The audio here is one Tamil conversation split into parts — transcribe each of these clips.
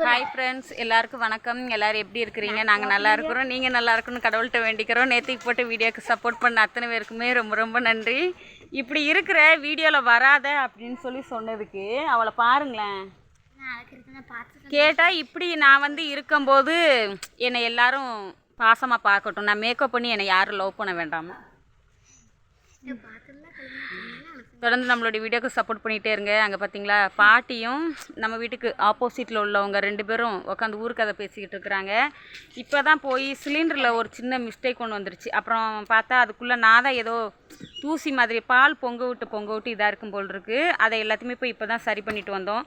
ஹாய் ஃப்ரெண்ட்ஸ், எல்லாருக்கும் வணக்கம். எல்லோரும் எப்படி இருக்கிறீங்க? நாங்கள் நல்லா இருக்கிறோம். நீங்கள் நல்லா இருக்கணும்னு கடவுள்கிட்ட வேண்டிக்கிறோம். நேற்றுக்கு போட்ட வீடியோக்கு சப்போர்ட் பண்ண அத்தனை பேருக்குமே ரொம்ப ரொம்ப நன்றி. இப்படி இருக்கிற வீடியோவில் வராத அப்படின்னு சொன்னதுக்கு அவளை பாருங்களேன். கேட்டால் இப்படி நான் இருக்கும்போது என்னை எல்லாரும் பாசமாக பார்க்கட்டும், நான் மேக்கப் பண்ணி என்னை யாரும் லவ் பண்ண வேண்டாமா. தொடர்ந்து நம்மளுடைய வீடியோக்கு சப்போர்ட் பண்ணிகிட்டே இருங்க. அங்கே பார்த்தீங்களா, பாட்டியும் நம்ம வீட்டுக்கு ஆப்போசிட்டில் உள்ளவங்க 2 பேரும் உட்காந்து ஊருக்கதை பேசிக்கிட்டு இருக்கிறாங்க. இப்போ தான் போய் சிலிண்டரில் ஒரு சின்ன மிஸ்டேக் கொண்டு வந்துருச்சு. அப்புறம் பார்த்தா அதுக்குள்ளே நான் தான் ஏதோ தூசி மாதிரி பால் பொங்க விட்டு இதாக இருக்கும் போல் இருக்குது. அதை எல்லாத்தையுமே போய் இப்போ தான் சரி பண்ணிட்டு வந்தோம்.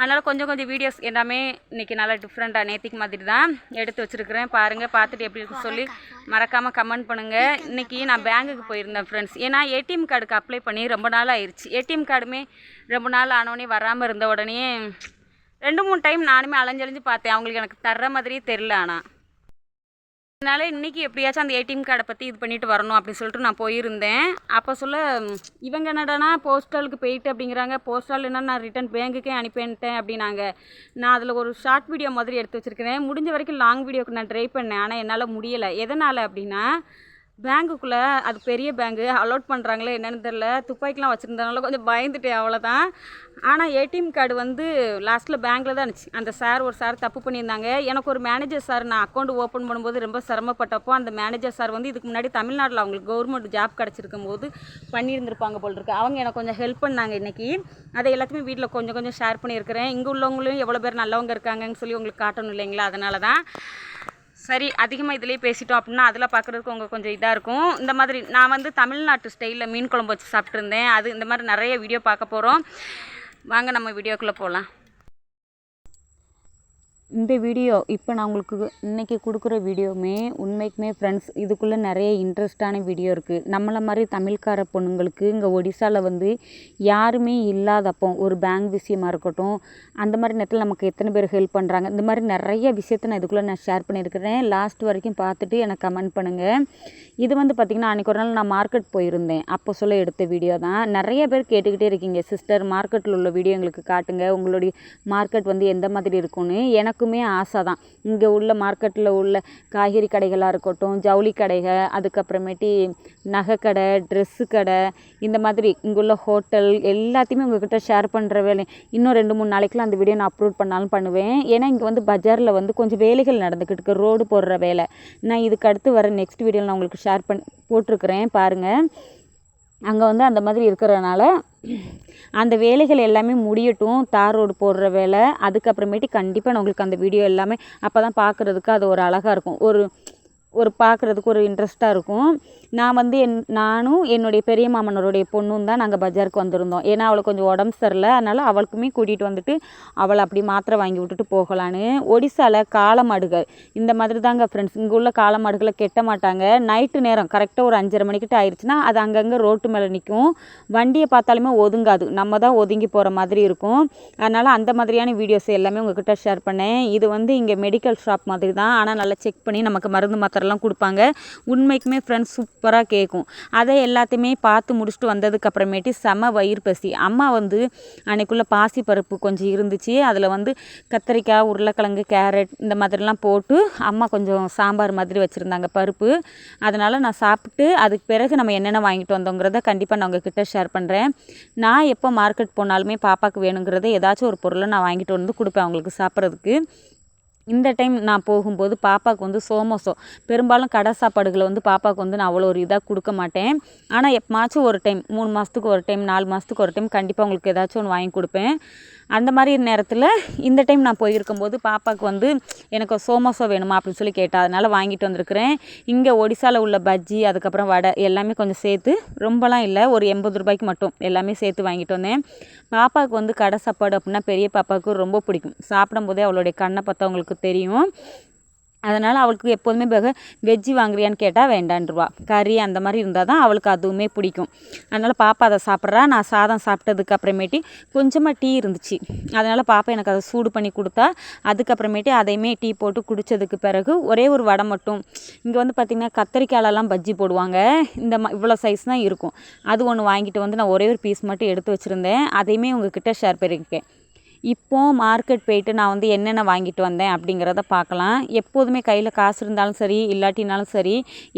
அதனால் கொஞ்சம் வீடியோஸ் எல்லாமே இன்றைக்கி நல்லா டிஃப்ரெண்ட்டாக நேற்றுக்கு மாதிரி தான் எடுத்து வச்சுருக்கிறேன். பாருங்கள், பார்த்துட்டு எப்படி இருக்குன்னு சொல்லி மறக்காமல் கமெண்ட் பண்ணுங்கள். இன்றைக்கி நான் பேங்குக்கு போயிருந்தேன் ஃப்ரெண்ட்ஸ். ஏன்னா ஏடிஎம் கார்டுக்கு அப்ளை பண்ணி ரொம்ப நாள் ஆயிடுச்சு. ஏடிஎம் கார்டுமே ரொம்ப நாள் ஆனோடனே வராமல் இருந்த உடனே 2-3 டைம் நானுமே அலைஞ்சு பார்த்தேன். அவங்களுக்கு எனக்கு தர்ற மாதிரியே தெரில. அதனால் இன்றைக்கி எப்படியாச்சும் அந்த ஏடிஎம் கார்டை பற்றி இது பண்ணிவிட்டு வரணும் அப்படின்னு சொல்லிட்டு நான் போயிருந்தேன். அப்போ இவங்க என்னடானா போஸ்டலுக்கு போயிட்டு அப்படிங்கிறாங்க. போஸ்டல் என்ன, நான் ரிட்டன் பேங்குக்கே அனுப்பிட்டேன் அப்படின்னாங்க. நான் அதில் ஒரு ஷார்ட் வீடியோ மாதிரி எடுத்து வச்சுருக்கிறேன். முடிஞ்ச வரைக்கும் லாங் வீடியோக்கு நான் ட்ரை பண்ணேன். ஆனால் என்னால் முடியலை. எதனால் அப்படின்னா, பேங்குக்குள்ளே அது பெரிய பேங்கு அலோட் பண்ணுறாங்களே என்னென்னு தெரில. துப்பாக்கிலாம் வச்சுருந்தனால கொஞ்சம் பயந்துட்டேன், அவ்வளோதான். ஆனால் ஏடிஎம் கார்டு லாஸ்ட்டில் பேங்கில் தான் இருந்துச்சு. அந்த ஒரு சார் தப்பு பண்ணியிருந்தாங்க. எனக்கு ஒரு மேனேஜர் சார், நான் அக்கௌண்ட் ஓப்பன் பண்ணும்போது ரொம்ப சிரமப்பட்டப்போ அந்த மேனேஜர் சார் இதுக்கு முன்னாடி தமிழ்நாட்டில் அவங்களுக்கு கவர்மெண்ட் ஜாப் கிடச்சிருக்கும் போது பண்ணியிருந்திருப்பாங்க போல் இருக்குது. அவங்க எனக்கு கொஞ்சம் ஹெல்ப் பண்ணாங்க இன்றைக்கி. அதை எல்லாத்தையுமே வீட்டில் கொஞ்சம் ஷேர் பண்ணியிருக்கிறேன். இங்கே உள்ளவங்களையும் எவ்வளோ பேர் நல்லவங்க இருக்காங்கன்னு சொல்லி உங்களுக்கு காட்டணும் இல்லைங்களா. அதனால தான் சரி, அதிகமாக இதிலே பேசிட்டோம் அப்படின்னா அதில் பார்க்குறதுக்கு உங்களுக்கு கொஞ்சம் இதாக இருக்கும். இந்த மாதிரி நான் தமிழ்நாட்டு ஸ்டைலில் மீன் குழம்பு வச்சு சாப்பிட்ருந்தேன். அது இந்த மாதிரி நிறைய வீடியோ பார்க்க போகிறோம். வாங்க நம்ம வீடியோக்குள்ளே போகலாம். இந்த வீடியோ இப்போ நான் உங்களுக்கு இன்றைக்கி கொடுக்குற வீடியோவுமே உண்மைக்குமே ஃப்ரெண்ட்ஸ், இதுக்குள்ளே நிறைய இன்ட்ரெஸ்டான வீடியோ இருக்குது. நம்மளை மாதிரி தமிழ்கார பொண்ணுங்களுக்கு இங்கே ஒடிசாவில் யாருமே இல்லாதப்போ ஒரு பேங்க் விஷயமா இருக்கட்டும், அந்த மாதிரி நேரத்தில் நமக்கு எத்தனை பேர் ஹெல்ப் பண்ணுறாங்க, இந்த மாதிரி நிறைய விஷயத்தை நான் இதுக்குள்ளே நான் ஷேர் பண்ணியிருக்கிறேன். லாஸ்ட் வரைக்கும் பார்த்துட்டு எனக்கு கமெண்ட் பண்ணுங்கள். இது பார்த்திங்கன்னா, அன்றைக்கி ஒரு நாள் நான் மார்க்கெட் போயிருந்தேன். அப்போ எடுத்த வீடியோ தான். நிறைய பேர் கேட்டுக்கிட்டே இருக்கீங்க, சிஸ்டர் மார்க்கெட்டில் உள்ள வீடியோ எங்களுக்கு காட்டுங்க, உங்களுடைய மார்க்கெட் எந்த மாதிரி இருக்குன்னு. எனக்குமே ஆசை தான். இங்கே உள்ள மார்க்கெட்டில் உள்ள காய்கறி கடைகளாக இருக்கட்டும், ஜவுளி கடைகள், அதுக்கப்புறமேட்டி நகை கடை, ட்ரெஸ்ஸு கடை, இந்த மாதிரி இங்குள்ள ஹோட்டல் எல்லாத்தையுமே உங்கள்கிட்ட ஷேர் பண்ணுற வேலை. இன்னும் 2-3 நாளைக்குலாம் அந்த வீடியோ நான் அப்லோட் பண்ணாலும் பண்ணுவேன். ஏன்னா இங்கே பஜாரில் கொஞ்சம் வேலைகள் நடந்துக்கிட்டு இருக்கு, ரோடு போடுற வேலை. நான் இதுக்கு அடுத்து வர நெக்ஸ்ட் வீடியோவில் நான் உங்களுக்கு ஷேர் போட்டிருக்கிறேன் பாருங்கள். அங்கே அந்த மாதிரி இருக்கிறனால அந்த வேலைகள் எல்லாமே முடியட்டும். தார் ரோடு போடுற வேலை, அதுக்கப்புறமேட்டு கண்டிப்பாக நான் உங்களுக்கு அந்த வீடியோ எல்லாமே அப்போ தான் பார்க்குறதுக்கு அது ஒரு அழகாக இருக்கும், ஒரு பார்க்குறதுக்கு ஒரு இன்ட்ரெஸ்ட்டாக இருக்கும். நான் நானும் என்னுடைய பெரிய மாமனருடைய பொண்ணும் தான் நாங்கள் பஜாருக்கு வந்திருந்தோம். ஏன்னா அவளுக்கு கொஞ்சம் உடம்பு சரியில்லை. அதனால் அவளுக்குமே கூட்டிகிட்டு அவளை அப்படி மாத்திரை வாங்கி விட்டுட்டு போகலான்னு. ஒடிசாவில் காளமாடுகள் இந்த மாதிரி தாங்க ஃப்ரெண்ட்ஸ். இங்கே உள்ள காளமாடுகளை கெட்ட மாட்டாங்க. நைட்டு நேரம் கரெக்டாக ஒரு 5:30 மணிக்கிட்ட ஆயிடுச்சுன்னா அது அங்கங்கே ரோட்டு மேலே நிற்கும். வண்டியை பார்த்தாலுமே ஒதுங்காது, நம்ம தான் ஒதுங்கி போகிற மாதிரி இருக்கும். அதனால் அந்த மாதிரியான வீடியோஸ் எல்லாமே உங்கள்கிட்ட ஷேர் பண்ணேன். இது இங்கே மெடிக்கல் ஷாப் மாதிரி தான். ஆனால் நல்லா செக் பண்ணி நமக்கு மருந்து மாத்திரைலாம் கொடுப்பாங்க. உண்மைக்குமே ஃப்ரெண்ட்ஸ் சூப்பராக கேட்கும். அதை எல்லாத்தையுமே பார்த்து முடிச்சுட்டு வந்ததுக்கப்புறமேட்டு செம வயிறு பசி. அம்மா அன்னைக்குள்ளே பாசி பருப்பு கொஞ்சம் இருந்துச்சு. அதில் கத்திரிக்காய், உருளைக்கிழங்கு, கேரட் இந்த மாதிரிலாம் போட்டு அம்மா கொஞ்சம் சாம்பார் மாதிரி வச்சுருந்தாங்க பருப்பு. அதனால் நான் சாப்பிட்டு அதுக்கு பிறகு நம்ம என்னென்ன வாங்கிட்டு வந்தோங்கிறத கண்டிப்பாக நான் உங்ககிட்ட ஷேர் பண்ணுறேன். நான் எப்போ மார்க்கெட் போனாலுமே பாப்பாவுக்கு வேணுங்கிறத ஏதாச்சும் ஒரு பொருளை நான் வாங்கிட்டு கொடுப்பேன் அவங்களுக்கு சாப்பிட்றதுக்கு. இந்த டைம் நான் போகும்போது பாப்பாவுக்கு சோமோசோ, பெரும்பாலும் கடை சாப்பாடுகளை பாப்பாவுக்கு நான் அவ்வளோ ஒரு இதாக கொடுக்க மாட்டேன். ஆனால் எப்போமாச்சும் ஒரு டைம், 3 மாதத்துக்கு ஒரு டைம், 4 மாதத்துக்கு ஒரு டைம் கண்டிப்பாக உங்களுக்கு ஏதாச்சும் ஒன்று வாங்கி கொடுப்பேன். அந்த மாதிரி நேரத்தில் இந்த டைம் நான் போயிருக்கும்போது பாப்பாவுக்கு எனக்கு சோமோசோ வேணுமா அப்படின்னு சொல்லி கேட்டால், அதனால் வாங்கிட்டு வந்திருக்கிறேன். இங்கே ஒடிசாவில் உள்ள பஜ்ஜி, அதுக்கப்புறம் வடை எல்லாமே கொஞ்சம் சேர்த்து, ரொம்பலாம் இல்லை, ஒரு 80 ரூபாய்க்கு மட்டும் எல்லாமே சேர்த்து வாங்கிட்டு வந்தேன். பாப்பாவுக்கு கடை சாப்பாடு அப்படின்னா பெரிய பாப்பாவுக்கு ரொம்ப பிடிக்கும். சாப்பிடும்போதே அவளுடைய கண்ணை பார்த்தா அவங்களுக்கு தெரியும். அதனால் அவளுக்கு எப்போதுமே வெஜ்ஜி வாங்குறியான்னு கேட்டால் வேண்டான்ருவா. கறி அந்த மாதிரி இருந்தால் தான் அவளுக்கு அதுவுமே பிடிக்கும். அதனால் பாப்பா அதை சாப்பிட்றா. நான் சாதம் சாப்பிட்டதுக்கு அப்புறமேட்டி கொஞ்சமாக டீ இருந்துச்சு. அதனால் பாப்பா எனக்கு அதை சூடு பண்ணி கொடுத்தா. அதுக்கப்புறமேட்டு அதையுமே டீ போட்டு குடித்ததுக்கு பிறகு ஒரே ஒரு வடை மட்டும். இங்கே பார்த்திங்கன்னா கத்திரிக்காயிலலாம் பஜ்ஜி போடுவாங்க. இவ்வளோ சைஸ் தான் இருக்கும். அது ஒன்று வாங்கிட்டு நான் ஒரே ஒரு பீஸ் மட்டும் எடுத்து வச்சுருந்தேன். அதையுமே உங்ககிட்ட ஷேர் பண்ணியிருக்கேன். இப்போ மார்க்கெட் போயிட்டு நான் வந்து என்னென்ன வாங்கிட்டு வந்தேன் அப்படிங்கிறத பார்க்கலாம். எப்போதுமே கையில் காசு இருந்தாலும் சரி இல்லாட்டினாலும் சரி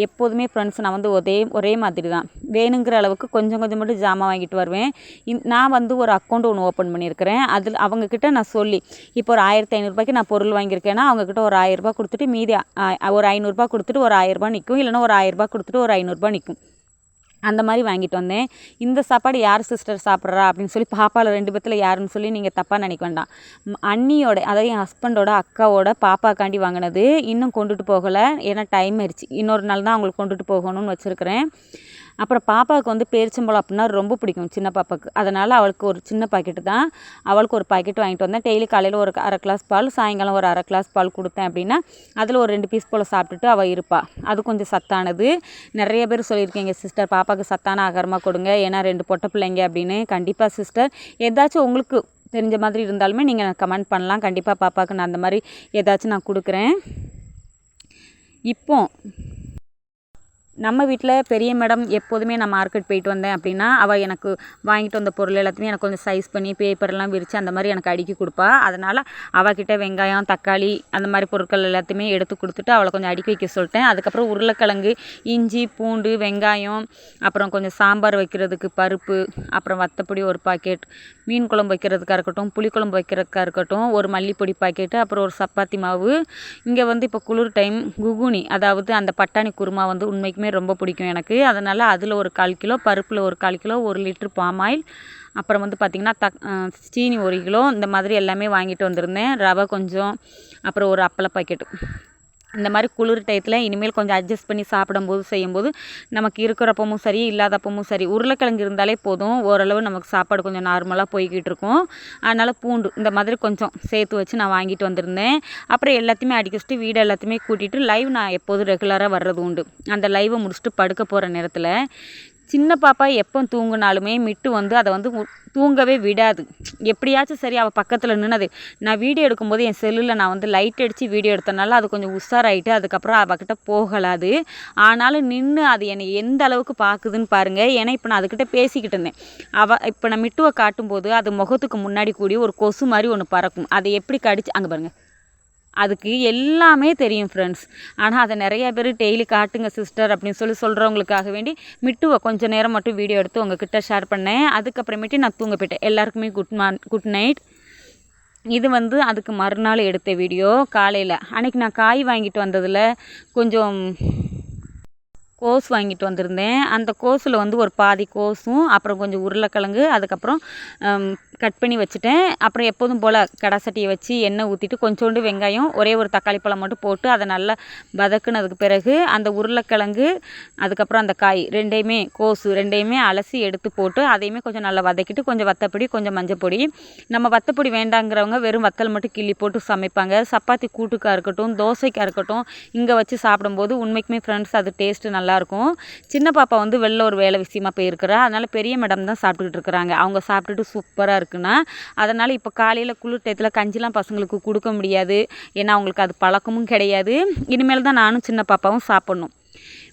எப்போதுமே ஃப்ரெண்ட்ஸ் நான் வந்து ஒரே மாதிரி தான். வேணுங்கிற அளவுக்கு கொஞ்சம் கொஞ்சம் மட்டும் ஜாமான் வாங்கிட்டு வருவேன். நான் வந்து ஒரு அக்கௌண்ட் ஒன்று ஓப்பன் பண்ணியிருக்கிறேன். அதில் அவங்கக்கிட்ட நான் சொல்லி இப்போ ஒரு 1500 நான் பொருள் வாங்கியிருக்கேன்னா அவங்கக்கிட்ட ஒரு 1000 கொடுத்துட்டு மீதி ஒரு 500 கொடுத்துட்டு ஒரு 1000 நிற்கும். இல்லைன்னா ஒரு 1000 கொடுத்துட்டு ஒரு 500 நிற்கும். அந்த மாதிரி வாங்கிட்டு வந்தேன். இந்த சாப்பாடு யார் சிஸ்டர் சாப்பிட்றா அப்படின்னு சொல்லி பாப்பாவில் 2 பேத்தில் யாருன்னு சொல்லி நீங்கள் தப்பாக நினைக்க வேண்டாம். அண்ணியோட அதாவது என் ஹஸ்பண்டோட அக்காவோட பாப்பாக்காண்டி வாங்கினது. இன்னும் கொண்டுட்டு போகலை, ஏன்னா டைம் ஆயிடுச்சு. இன்னொரு நாள் தான் அவங்களுக்கு கொண்டுட்டு போகணும்னு வச்சுருக்கிறேன். அப்புறம் பாப்பாவுக்கு வந்து பேரிச்சம்பழம் அப்படின்னா ரொம்ப பிடிக்கும் சின்ன பாப்பாவுக்கு. அதனால் அவளுக்கு ஒரு சின்ன பாக்கெட்டு தான், அவளுக்கு ஒரு பாக்கெட் வாங்கிட்டு வந்தேன். டெய்லி காலையில் ஒரு 1/2 கிளாஸ் பால், சாயங்காலம் ஒரு 1/2 கிளாஸ் பால் கொடுத்தேன் அப்படின்னா அதில் ஒரு 2 பீஸ் போல் சாப்பிட்டுட்டு அவள் இருப்பாள். அது கொஞ்சம் சத்தானது. நிறைய பேர் சொல்லியிருக்கீங்க சிஸ்டர் பாப்பாவுக்கு சத்தான ஆகாரமாக கொடுங்க, ஏன்னா 2 பொட்டை பிள்ளைங்க அப்படின்னு. கண்டிப்பாக சிஸ்டர், ஏதாச்சும் உங்களுக்கு தெரிஞ்ச மாதிரி இருந்தாலுமே நீங்கள் கமெண்ட் பண்ணலாம். கண்டிப்பாக பாப்பாவுக்கு நான் அந்த மாதிரி ஏதாச்சும் நான் கொடுக்குறேன். இப்போ நம்ம வீட்டில் பெரிய மேடம் எப்போதுமே நான் மார்க்கெட் போயிட்டு வந்தேன் அப்படின்னா அவள் எனக்கு வாங்கிட்டு வந்த பொருள் எல்லாத்தையுமே எனக்கு கொஞ்சம் சைஸ் பண்ணி பேப்பர்லாம் விரித்து அந்த மாதிரி எனக்கு அடுக்கி கொடுப்பா. அதனால் அவகிட்ட வெங்காயம் தக்காளி அந்த மாதிரி பொருட்கள் எல்லாத்தையுமே எடுத்து கொடுத்துட்டு அவளை கொஞ்சம் அடுக்கி வைக்க சொல்லிட்டேன். அதுக்கப்புறம் உருளைக்கிழங்கு, இஞ்சி, பூண்டு, வெங்காயம், அப்புறம் கொஞ்சம் சாம்பார் வைக்கிறதுக்கு பருப்பு, அப்புறம் வத்தப்பொடி ஒரு பாக்கெட், மீன் குழம்பு வைக்கிறதுக்காக இருக்கட்டும், புளிக்குழம்பு வைக்கிறதுக்காக இருக்கட்டும், ஒரு மல்லிப்பொடி பாக்கெட்டு, அப்புறம் ஒரு சப்பாத்தி மாவு. இங்கே வந்து இப்போ குளிர் டைம் குகுனி அதாவது அந்த பட்டாணி குருமா வந்து உண்மைக்குமே ரொம்ப பிடிக்கும் எனக்கு. அதனால் அதில் ஒரு 1/4 கிலோ, பருப்பில் ஒரு 1/4 கிலோ, 1 லிட்டர் பாம் ஆயில், அப்புறம் வந்து பார்த்திங்கன்னா சீனி 1 கிலோ, இந்த மாதிரி எல்லாமே வாங்கிட்டு வந்திருந்தேன். ரவை கொஞ்சம், அப்புறம் ஒரு அப்பள பாக்கெட்டு. இந்த மாதிரி குளிர் டயத்தில் இனிமேல் கொஞ்சம் அட்ஜஸ்ட் பண்ணி சாப்பிடும்போது செய்யும்போது நமக்கு இருக்கிறப்பமும் சரி இல்லாதப்பமும் சரி உருளைக்கிழங்கு இருந்தாலே போதும், ஓரளவு நமக்கு சாப்பாடு கொஞ்சம் நார்மலாக போய்கிட்டு இருக்கும். அதனால் பூண்டு இந்த மாதிரி கொஞ்சம் சேர்த்து வச்சு நான் வாங்கிட்டு வந்திருந்தேன். அப்புறம் எல்லாத்தையுமே அடிக்க வச்சுட்டு வீடு எல்லாத்தையுமே கூட்டிகிட்டு லைவ் நான் எப்போதும் ரெகுலராக வர்றது உண்டு. அந்த லைவை முடிச்சுட்டு படுக்க போகிற நேரத்தில் சின்ன பாப்பா எப்போ தூங்குனாலுமே மிட்டு வந்து அதை வந்து தூங்கவே விடாது. எப்படியாச்சும் சரி அவள் பக்கத்தில் நின்னது. நான் வீடியோ எடுக்கும்போது என் செல்லில் நான் வந்து லைட் அடித்து வீடியோ எடுத்தனால அது கொஞ்சம் உஷாராயிட்டு அதுக்கப்புறம் அவகிட்ட போகலாது. ஆனாலும் நின்று அது என்னை எந்த அளவுக்கு பார்க்குதுன்னு பாருங்கள். ஏன்னா இப்போ நான் அதுக்கிட்ட பேசிக்கிட்டு இருந்தேன். இப்போ நான் மிட்டுவை காட்டும்போது அது முகத்துக்கு முன்னாடி கூடி ஒரு கொசு மாதிரி ஒன்று பறக்கும். அதை எப்படி கடிச்சு அங்கே பாருங்கள், அதுக்கு எல்லாமே தெரியும் ஃப்ரெண்ட்ஸ். ஆனால் அதை நிறையா பேர் டெய்லி காட்டுங்க சிஸ்டர் அப்படின்னு சொல்கிறவங்களுக்காக வேண்டி மிட்டுவை கொஞ்சம் நேரம் மட்டும் வீடியோ எடுத்து உங்ககிட்ட ஷேர் பண்ணேன். அதுக்கப்புறமேட்டு நான் தூங்க போயிட்டேன். எல்லாருக்குமே குட் நைட். இது வந்து அதுக்கு மறுநாள் எடுத்த வீடியோ காலையில். அன்றைக்கி நான் காய் வாங்கிட்டு வந்ததில் கொஞ்சம் கோஸ் வாங்கிட்டு வந்திருந்தேன். அந்த கோஸில் வந்து ஒரு பாதி கோஸும் அப்புறம் கொஞ்சம் உருளைக்கிழங்கு அதுக்கப்புறம் கட் பண்ணி வச்சுட்டேன். அப்புறம் எப்போதும் போல் கடை சட்டியை வச்சு எண்ணெய் ஊற்றிட்டு கொஞ்சோண்டு வெங்காயம், ஒரே ஒரு தக்காளி பழம் மட்டும் போட்டு அதை நல்லா வதக்குனதுக்கு பிறகு அந்த உருளைக்கிழங்கு அதுக்கப்புறம் அந்த காய் ரெண்டையுமே கோஸு ரெண்டையுமே அலசி எடுத்து போட்டு அதையுமே கொஞ்சம் நல்லா வதக்கிட்டு கொஞ்சம் வத்தப்பொடி கொஞ்சம் மஞ்சப்பொடி. நம்ம வத்தப்பொடி வேண்டாங்கிறவங்க வெறும் வத்தல் மட்டும் கிள்ளி போட்டு சமைப்பாங்க. சப்பாத்தி கூட்டுக்காக இருக்கட்டும் தோசைக்காக இருக்கட்டும் இங்கே வச்சு சாப்பிடும்போது உண்மைக்குமே ஃப்ரெண்ட்ஸ் அது டேஸ்ட்டு நல்லாயிருக்கும். சின்ன பாப்பா வந்து வெளில ஒரு வேலை விஷயமா போயிருக்கிறா. அதனால் பெரிய மேடம் தான் சாப்பிட்டுக்கிட்டு இருக்கிறாங்க. அவங்க சாப்பிட்டுட்டு சூப்பராக இருக்குன்னா அதனால் இப்போ காலையில் குளிர் டயத்தில் கஞ்சிலாம் பசங்களுக்கு கொடுக்க முடியாது. ஏன்னா அவங்களுக்கு அது பழக்கமும் கிடையாது. இனிமேல் தான் நானும் சின்ன பாப்பாவும் சாப்பிட்ணும்.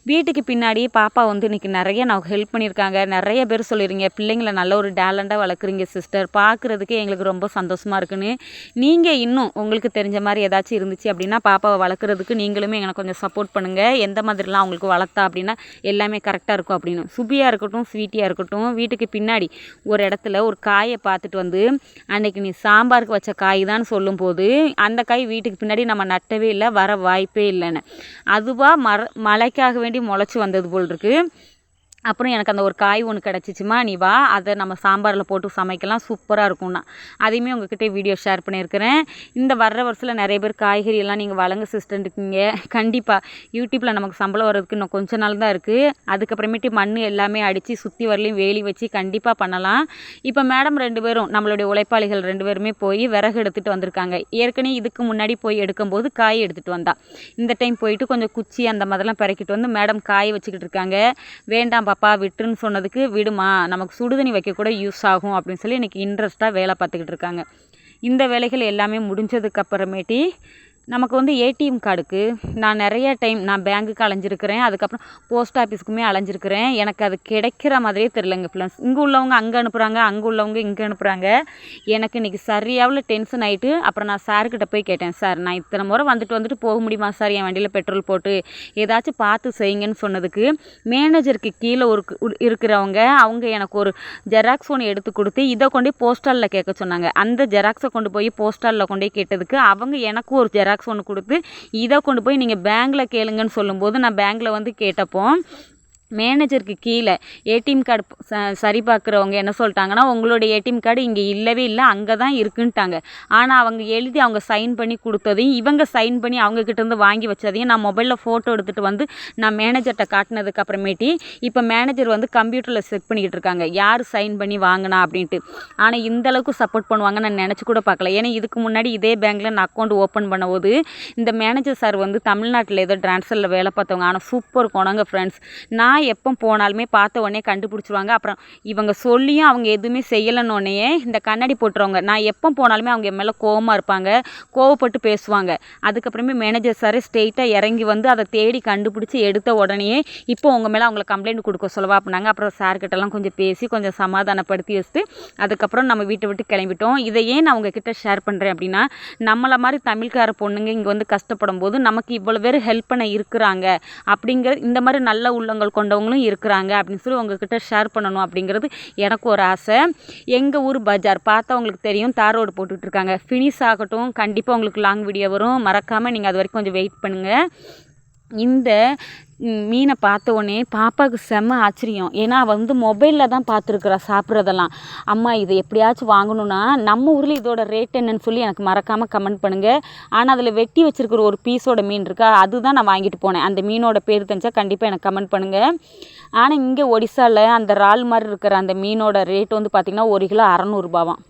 வீட்டுக்கு பின்னாடி பாப்பா வந்து இன்றைக்கி நிறைய நான் ஹெல்ப் பண்ணியிருக்காங்க. நிறைய பேர் சொல்லிடுறீங்க பிள்ளைங்கள நல்ல ஒரு டேலண்டாக வளர்க்குறீங்க சிஸ்டர், பார்க்குறதுக்கு எங்களுக்கு ரொம்ப சந்தோஷமாக இருக்குன்னு. நீங்கள் இன்னும் உங்களுக்கு தெரிஞ்ச மாதிரி ஏதாச்சும் இருந்துச்சு அப்படின்னா பாப்பாவை வளர்க்குறதுக்கு நீங்களுமே எனக்கு கொஞ்சம் சப்போர்ட் பண்ணுங்கள். எந்த மாதிரிலாம் அவங்களுக்கு வளர்த்தா அப்படின்னா எல்லாமே கரெக்டாக இருக்கும் அப்படின்னு. சுபியாக இருக்கட்டும் ஸ்வீட்டியாக இருக்கட்டும் வீட்டுக்கு பின்னாடி ஒரு இடத்துல ஒரு காயை பார்த்துட்டு வந்து அன்றைக்கி நீ சாம்பாருக்கு வச்ச காய் தான் சொல்லும்போது அந்த காய் வீட்டுக்கு பின்னாடி நம்ம நட்டவே இல்லை, வர வாய்ப்பே இல்லைன்னு. அதுவாக மழைக்காக வேண்டி முளைச்சி வந்தது போல் இருக்குது. அப்புறம் எனக்கு அந்த ஒரு காய் ஒன்று கிடச்சிச்சுமா, நீ வா அதை நம்ம சாம்பாரில் போட்டு சமைக்கலாம் சூப்பராக இருக்கும்னா அதையுமே உங்ககிட்ட வீடியோ ஷேர் பண்ணியிருக்கிறேன். இந்த வர்ற வருஷத்தில் நிறைய பேர் காய்கறி எல்லாம் நீங்கள் வழங்க சிஸ்டர் இருக்கீங்க. கண்டிப்பாக யூடியூப்பில் நமக்கு சம்பளம் வர்றதுக்கு இன்னும் கொஞ்ச நாள் தான் இருக்குது. அதுக்கப்புறமேட்டு மண் எல்லாமே அடித்து சுற்றி வரலையும் வேலி வச்சு கண்டிப்பாக பண்ணலாம். இப்போ மேடம் 2 பேரும் நம்மளுடைய உழைப்பாளிகள் 2 பேருமே போய் விறகு எடுத்துகிட்டு வந்திருக்காங்க. ஏற்கனவே இதுக்கு முன்னாடி போய் எடுக்கும்போது காய் எடுத்துகிட்டு வந்தா. இந்த டைம் போயிட்டு கொஞ்சம் குச்சி அந்த மாதிரிலாம் பிறக்கிட்டு வந்து மேடம் காய் வச்சுக்கிட்டு இருக்காங்க. வேண்டாம் பாப்பா விட்டுருன்னு சொன்னதுக்கு விடுமா நமக்கு சுடுதண்ணி வைக்க கூட யூஸ் ஆகும் அப்படின்னு சொல்லி இன்றைக்கி இன்ட்ரெஸ்ட்டாக வேலை பார்த்துக்கிட்டு இருக்காங்க. இந்த வேலைகள் எல்லாமே முடிஞ்சதுக்கு அப்புறமேட்டி நமக்கு வந்து ஏடிஎம் கார்டுக்கு நான் நிறைய டைம் நான் பேங்க்குக்கு அலைஞ்சிருக்கிறேன், அதுக்கப்புறம் போஸ்ட் ஆஃபீஸுக்குமே அலைஞ்சிருக்கிறேன். எனக்கு அது கிடைக்கிற மாதிரியே தெரிலங்க ஃப்ரெண்ட்ஸ். இங்கே உள்ளவங்க அங்கே அனுப்புகிறாங்க, அங்கே உள்ளவங்க இங்கே அனுப்புகிறாங்க. எனக்கு இன்றைக்கி சரியாவில் டென்ஷன் ஆகிட்டு அப்புறம் நான் சார்கிட்ட போய் கேட்டேன், சார் நான் இத்தனை முறை வந்துட்டு போக முடியுமா சார் என் வண்டியில் பெட்ரோல் போட்டு, ஏதாச்சும் பார்த்து செய்யுங்கன்னு சொன்னதுக்கு மேனேஜருக்கு கீழே இருக்கிறவங்க அவங்க எனக்கு ஒரு ஜெராக்ஸ் ஒன்று எடுத்து கொடுத்து இதை கொண்டு போய் போஸ்டாலில் கேட்க சொன்னாங்க. அந்த ஜெராக்ஸை கொண்டு போய் போஸ்டாலில் கொண்டு போய் கேட்டதுக்கு அவங்க எனக்கும் ஒரு ஜெராக்ஸ் ஒன்று கொடுத்து இதை கொண்டு போய் நீங்கள் பேங்கில் கேளுங்கன்னு சொல்லும்போது நான் பேங்கில் வந்து கேட்டப்போ மேனேஜருக்கு கீழே ஏடிஎம் கார்டு சரி பார்க்குறவங்க என்ன சொல்லிட்டாங்கன்னா, உங்களுடைய ஏடிஎம் கார்டு இங்கே இல்லவே இல்லை, அங்கே தான் இருக்குன்ட்டாங்க. ஆனால் அவங்க எழுதி அவங்க சைன் பண்ணி கொடுத்ததையும் இவங்க சைன் பண்ணி அவங்கக்கிட்டேருந்து வாங்கி வச்சதையும் நான் மொபைலில் ஃபோட்டோ எடுத்துகிட்டு வந்து நான் மேனேஜர்கிட்ட காட்டினதுக்கு அப்புறமேட்டி இப்போ மேனேஜர் வந்து கம்ப்யூட்டரில் செக் பண்ணிக்கிட்டு இருக்காங்க யார் சைன் பண்ணி வாங்கினா அப்படின்ட்டு. ஆனால் இந்தளவுக்கு சப்போர்ட் பண்ணுவாங்க நான் நினச்சி கூட பார்க்கல. ஏன்னா இதுக்கு முன்னாடி இதே பேங்க்கில் நான் அக்கௌண்ட் ஓப்பன் பண்ணும்போது இந்த மேனேஜர் சார் வந்து தமிழ்நாட்டில் ஏதோ ட்ரான்ஸ்ஃபரில் வேலை பார்த்தவங்க, ஆனால் சூப்பர் போனாங்க ஃப்ரெண்ட்ஸ். நான் எப்போ போனாலுமே பார்த்த உடனே கண்டுபிடிச்சிருவாங்க. அப்புறம் இவங்க சொல்லியும் அவங்க எதுவுமே செய்யலைன்னொடனே இந்த கண்ணாடி போட்டுறவங்க நான் எப்போ போனாலுமே அவங்க மேலே கோவமாக இருப்பாங்க, கோவப்பட்டு பேசுவாங்க. அதுக்கப்புறமே மேனேஜர் சார் ஸ்ட்ரெயிட்டாக இறங்கி வந்து அதை தேடி கண்டுபிடிச்சி எடுத்த உடனே இப்போ உங்கள் மேலே அவங்கள கம்ப்ளைண்ட் கொடுக்க சொல்லவா அப்படின்னாங்க. அப்புறம் சார்கிட்டலாம் கொஞ்சம் பேசி கொஞ்சம் சமாதானப்படுத்தி வச்சுட்டு அதுக்கப்புறம் நம்ம வீட்டை விட்டு கிளம்பிட்டோம். இதை ஏன் நான் உங்ககிட்ட ஷேர் பண்ணுறேன் அப்படின்னா, நம்மளை மாதிரி தமிழ்கார பொண்ணுங்க இங்கே வந்து கஷ்டப்படும் போது நமக்கு இவ்வளோ பேர் ஹெல்ப் பண்ண இருக்கிறாங்க அப்படிங்கிற இந்த மாதிரி நல்ல உள்ளங்கள் கொண்டவங்களும் இருக்கிறாங்க அப்படின்னு சொல்லி உங்ககிட்ட ஷேர் பண்ணணும் அப்படிங்கிறது எனக்கு ஒரு ஆசை. எங்கள் ஊர் பஜார் பார்த்தா உங்களுக்கு தெரியும், தார் ரோடு போட்டுட்டு இருக்காங்க. ஃபினிஷ் ஆகட்டும், கண்டிப்பாக உங்களுக்கு லாங் வீடியோ வரும், மறக்காமல் நீங்கள் அது வரைக்கும் கொஞ்சம் வெயிட் பண்ணுங்கள். இந்த மீனை பார்த்த உடனே பாப்பாவுக்கு செம்ம ஆச்சரியம். ஏன்னா அவள் வந்து மொபைலில் தான் பார்த்துருக்குறா சாப்பிட்றதெல்லாம். அம்மா இது எப்படியாச்சும் வாங்கணுன்னா நம்ம ஊரில் இதோட ரேட் என்னன்னு சொல்லி எனக்கு மறக்காமல் கமெண்ட் பண்ணுங்கள். ஆனால் அதில் வெட்டி வச்சுருக்கிற ஒரு பீஸோட மீன் இருக்கா, அதுதான் நான் வாங்கிட்டு போனேன். அந்த மீனோட பேர் தெரிஞ்சா கண்டிப்பாக எனக்கு கமெண்ட் பண்ணுங்கள். ஆனால் இங்கே ஒடிசாவில் அந்த இறால் மாதிரி இருக்கிற அந்த மீனோட ரேட் வந்து பார்த்திங்கன்னா 1 கிலோ 600 ரூபாவாம்.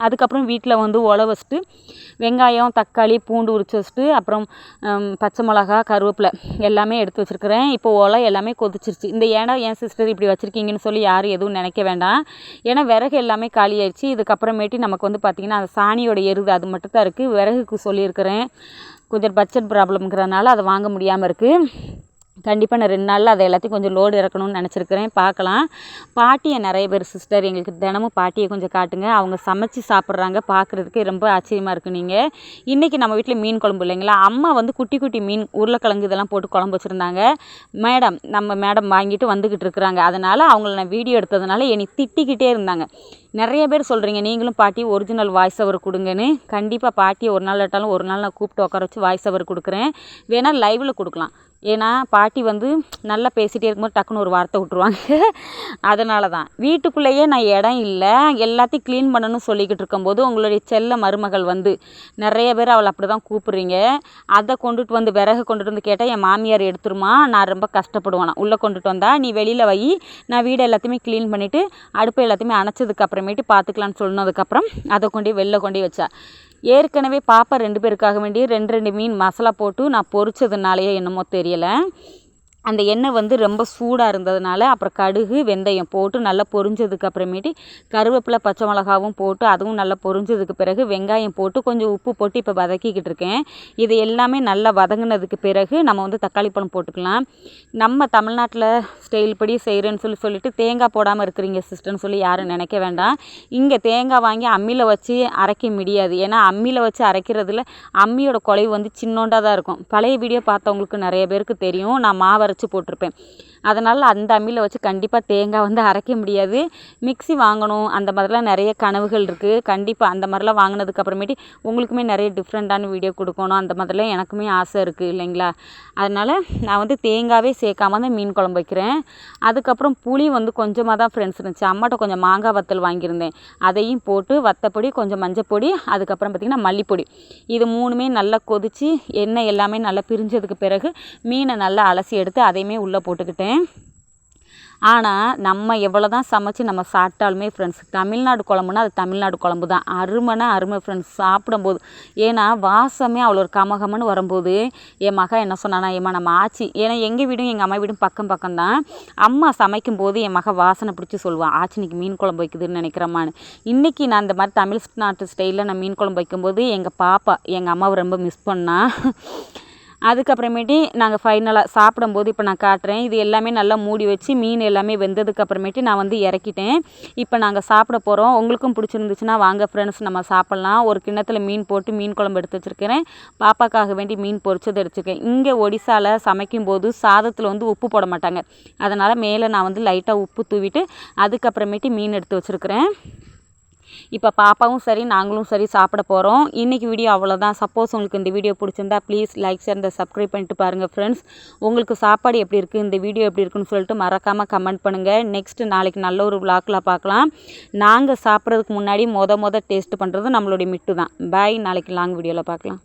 அதுக்கப்புறம் வீட்டில் வந்து உழ வச்சுட்டு வெங்காயம் தக்காளி பூண்டு உரித்து வச்சுட்டு அப்புறம் பச்சை மிளகா கருவேப்பிலை எல்லாமே எடுத்து வச்சுருக்கிறேன். இப்போ உலை எல்லாமே கொதிச்சிருச்சு. இந்த ஏன்னா என் சிஸ்டர் இப்படி வச்சுருக்கீங்கன்னு சொல்லி யாரும் எதுவும் நினைக்க வேண்டாம். ஏன்னா விறகு எல்லாமே காலி ஆயிடுச்சு. இதுக்கப்புறமேட்டு நமக்கு வந்து பார்த்திங்கன்னா அந்த சாணியோட எருது அது மட்டும் தான் இருக்குது. விறகுக்கு சொல்லியிருக்கிறேன், கொஞ்சம் பட்ஜெட் ப்ராப்ளம்ங்கிறதுனால அதை வாங்க முடியாமல் இருக்குது. கண்டிப்பாக நான் 2 நாளில் அதை எல்லாத்தையும் கொஞ்சம் லோடு இறக்கணும்னு நினச்சிருக்கிறேன், பார்க்கலாம். பாட்டியை நிறைய பேர் சிஸ்டர் எங்களுக்கு தினமும் பாட்டியை கொஞ்சம் காட்டுங்க, அவங்க சமைச்சு சாப்பிட்றாங்க, பார்க்குறதுக்கு ரொம்ப ஆச்சரியமாக இருக்குது. நீங்கள் இன்றைக்கி நம்ம வீட்டில் மீன் குழம்பு இல்லைங்களா, அம்மா வந்து குட்டி குட்டி மீன் உருளைக்கிழங்கு இதெல்லாம் போட்டு குழம்பு வச்சுருந்தாங்க. நம்ம மேடம் வாங்கிட்டு வந்துக்கிட்டு இருக்கிறாங்க. அதனால் அவங்கள நான் வீடியோ எடுத்ததுனால என்னை திட்டிக்கிட்டே இருந்தாங்க. நிறைய பேர் சொல்கிறீங்க நீங்களும் பாட்டி ஒரிஜினல் வாய்ஸ் ஓவர் கொடுங்கன்னு. கண்டிப்பாக பாட்டியை ஒரு நாள் இட்டாலும் ஒரு நாள் நான் கூப்பிட்டு உட்கார வச்சு வாய்ஸ் ஓவர் கொடுக்குறேன். வேணால் லைவில் கொடுக்கலாம். ஏன்னா பாட்டி வந்து நல்லா பேசிகிட்டே இருக்கும்போது டக்குன்னு ஒரு வார்த்தை விட்ருவாங்க. அதனால தான் வீட்டுக்குள்ளேயே நான் இடம் இல்லை, எல்லாத்தையும் க்ளீன் பண்ணணும்னு சொல்லிக்கிட்டு இருக்கும்போது உங்களுடைய செல்ல மருமகள் வந்து நிறைய பேர் அவளை அப்படி தான் கூப்பிட்றீங்க. அதை கொண்டுட்டு வந்து விறகு கொண்டுட்டு வந்து கேட்டால் என் மாமியார் எடுத்துருமா, நான் ரொம்ப கஷ்டப்படுவேன். உள்ளே கொண்டுட்டு வந்தால் நீ வெளியில் வை, நான் வீடு எல்லாத்தையுமே க்ளீன் பண்ணிவிட்டு அடுப்பு எல்லாத்தையுமே அணைச்சதுக்கு அப்புறமேட்டு பார்த்துக்கலான்னு சொன்னதுக்கப்புறம் அதை கொண்டு வெளில கொண்டு வச்சா. ஏற்கனவே பாப்பா 2 பேருக்காக வேண்டி 2 மீன் மசாலா போட்டு நான் பொரிச்சதுனாலேயே என்னமோ தெரியலை, அந்த எண்ணெய் வந்து ரொம்ப சூடாக இருந்ததுனால அப்புறம் கடுகு வெந்தயம் போட்டு நல்லா பொரிஞ்சதுக்கு அப்புறமேட்டு கருவேப்பிலை பச்சை மிளகாவும் போட்டு அதுவும் நல்லா பொரிஞ்சதுக்கு பிறகு வெங்காயம் போட்டு கொஞ்சம் உப்பு போட்டு இப்போ வதக்கிக்கிட்டு இருக்கேன். இது எல்லாமே நல்லா வதங்கினதுக்கு பிறகு நம்ம வந்து தக்காளி பழம் போட்டுக்கலாம். நம்ம தமிழ்நாட்டில் ஸ்டைல் படி செய்கிறேன்னு சொல்லிட்டு தேங்காய் போடாமல் இருக்கிறீங்க சிஸ்டர்னு சொல்லி யாரும் நினைக்க வேண்டாம். இங்கே தேங்காய் வாங்கி அம்மியில் வச்சு அரைக்க முடியாது. ஏன்னா அம்மியில் வச்சு அரைக்கிறதுல அம்மியோட குலைவு வந்து சின்னோண்டாக தான் இருக்கும். பழைய வீடியோ பார்த்தவங்களுக்கு நிறைய பேருக்கு தெரியும், நான் மாவு அரைச்சி போட்டிருப்பேன். அதனால் அந்த அம்மியில் வச்சு கண்டிப்பாக தேங்காய் வந்து அரைக்க முடியாது. மிக்ஸி வாங்கணும் அந்த மாதிரிலாம் நிறைய கனவுகள் இருக்குது. கண்டிப்பாக அந்த மாதிரிலாம் வாங்கினதுக்கு அப்புறமேட்டு உங்களுக்குமே நிறைய டிஃப்ரெண்ட்டான வீடியோ கொடுக்கணும், அந்த மாதிரிலாம் எனக்குமே ஆசை இருக்குது இல்லைங்களா. அதனால் நான் வந்து தேங்காவே சேர்க்காம தான் மீன் குழம்பு வைக்கிறேன். அதுக்கப்புறம் புளி வந்து கொஞ்சமாக தான் ஃப்ரெண்ட்ஸ் இருந்துச்சு. அம்மாட்ட கொஞ்சம் மாங்காய் வத்தல் வாங்கியிருந்தேன், அதையும் போட்டு வத்தப்பொடி கொஞ்சம் மஞ்சப்பொடி அதுக்கப்புறம் பார்த்திங்கன்னா மல்லிப்பொடி, இது 3மே நல்லா கொதித்து எண்ணெய் எல்லாமே நல்லா பிரிஞ்சதுக்கு பிறகு மீனை நல்லா அலசி எடுத்து அதையுமே உள்ளே போட்டுக்கிட்டேன். ஆனால் நம்ம எவ்வளோ தான் சமைச்சு நம்ம சாப்பிட்டாலுமே ஃப்ரெண்ட்ஸ் தமிழ்நாடு குழம்புனா அது தமிழ்நாடு குழம்பு தான். அருமைனா அருமை ஃப்ரெண்ட்ஸ் சாப்பிடும்போது. ஏன்னா வாசமே அவ்வளோ ஒரு கமகமன்னு வரும்போது என் மகன் என்ன சொன்னானா, ஏம்மா நம்ம ஆச்சி, ஏன்னா எங்கள் வீடும் எங்கள் அம்மா வீடும் பக்கம் பக்கம் தான். அம்மா சமைக்கும்போது என் மகன் வாசனை பிடிச்சி சொல்லுவான், ஆச்சி இன்னைக்கு மீன் குழம்பு வைக்குதுன்னு நினைக்கிறம்மான்னு. இன்றைக்கி நான் இந்த மாதிரி தமிழ்நாட்டு ஸ்டைலில் நான் மீன் குழம்பு வைக்கும்போது எங்கள் பாப்பா எங்கள் அம்மாவை ரொம்ப மிஸ் பண்ணா. அதுக்கப்புறமேட்டு நாங்கள் ஃபைனலாக சாப்பிடும்போது இப்போ நான் காட்டுறேன். இது எல்லாமே நல்லா மூடி வச்சு மீன் எல்லாமே வெந்ததுக்கப்புறமேட்டு நான் வந்து இறக்கிட்டேன். இப்போ நாங்கள் சாப்பிட போகிறோம். உங்களுக்கும் பிடிச்சிருந்துச்சுன்னா வாங்க ஃப்ரெண்ட்ஸ் நம்ம சாப்பிட்லாம். ஒரு கிண்ணத்தில் மீன் போட்டு மீன் குழம்பு எடுத்து வச்சுருக்கிறேன். பாப்பாக்காக வேண்டி மீன் பொரிச்சது எடுத்துருக்கேன். இங்கே ஒடிசாவில் சமைக்கும்போது சாதத்தில் வந்து உப்பு போட மாட்டாங்க. அதனால் மேலே நான் வந்து லைட்டாக உப்பு தூவிட்டு அதுக்கப்புறமேட்டு மீன் எடுத்து வச்சுருக்கிறேன். இப்போ பாப்பாவும் சரி நாங்களும் சரி சாப்பிட போகிறோம். இன்றைக்கி வீடியோ அவ்வளோதான். சப்போஸ் உங்களுக்கு இந்த வீடியோ பிடிச்சிருந்தா ப்ளீஸ் லைக் ஷேர் இந்த சப்ஸ்கிரைப் பண்ணிட்டு பாருங்கள் ஃப்ரெண்ட்ஸ். உங்களுக்கு சாப்பாடு எப்படி இருக்குது, இந்த வீடியோ எப்படி இருக்குன்னு சொல்லிட்டு மறக்காமல் கமெண்ட் பண்ணுங்கள். நெக்ஸ்ட்டு நாளைக்கு நல்ல ஒரு விளாக்கில் பார்க்கலாம். நாங்கள் சாப்பிட்றதுக்கு முன்னாடி மொத டேஸ்ட் பண்ணுறது நம்மளுடைய மிட்டு தான். பாய், நாளைக்கு லாங் வீடியோவில் பார்க்கலாம்.